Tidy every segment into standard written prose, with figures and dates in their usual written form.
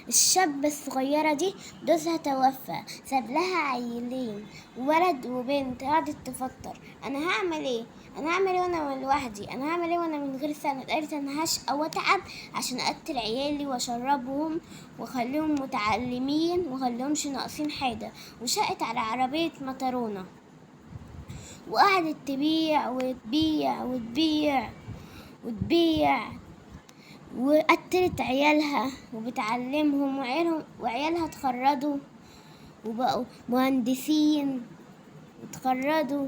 الشابة الصغيرة دي جوزها توفى، ساب لها عيلين، ولد وبنت. قعدت تفكر انا هعمل ايه، وانا لوحدي، انا هعمل ايه وانا من غير سند. قالت انا هشقى واتعب عشان اقتل عيالي واشربهم واخليهم متعلمين واخليهمش ناقصين حاجة. وشقت على عربية مطرونة وقعدت تبيع وتبيع وتبيع وتبيع، وقتلت عيالها وبتعلمهم، وعيالها اتخرجوا وبقوا مهندسين وتخرجوا،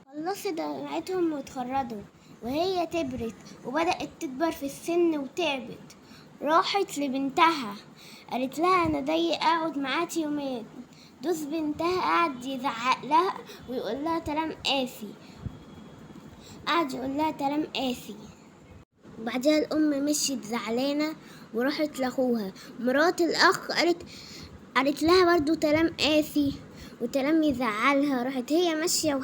خلصوا جامعتهم وتخرجوا. وهي كبرت وبدأت تكبر في السن وتعبت. راحت لبنتها قالت لها انا ضايق اقعد معاكي يومين. دوس بنتها قعد يزعق لها ويقول لها كلام قاسي، وبعدها الأم مشيت زعلانة وراحت لأخوها. مرات الأخ قالت لها برضو كلام قاسي وكلام يزعلها. راحت هي ماشية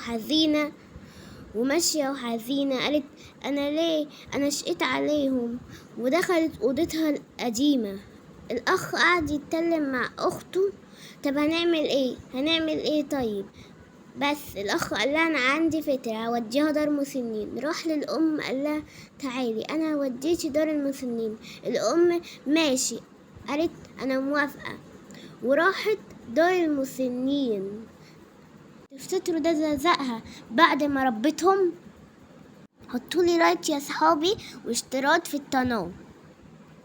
وحزينة قالت أنا ليه أنا شقيت عليهم، ودخلت أوضتها القديمة. الأخ قعد يتكلم مع أخته، طب هنعمل ايه طيب. بس الأخ قال لها أنا عندي فكرة هوديها دار مسنين. راح للأم قال لها تعالي أنا هوديكي دار المسنين. الأم ماشي، قالت أنا موافقة، وراحت دار المسنين. تفتكروا ده جزائها بعد ما ربتهم؟ حطولي لايك يا صحابي واشتراك في القناة.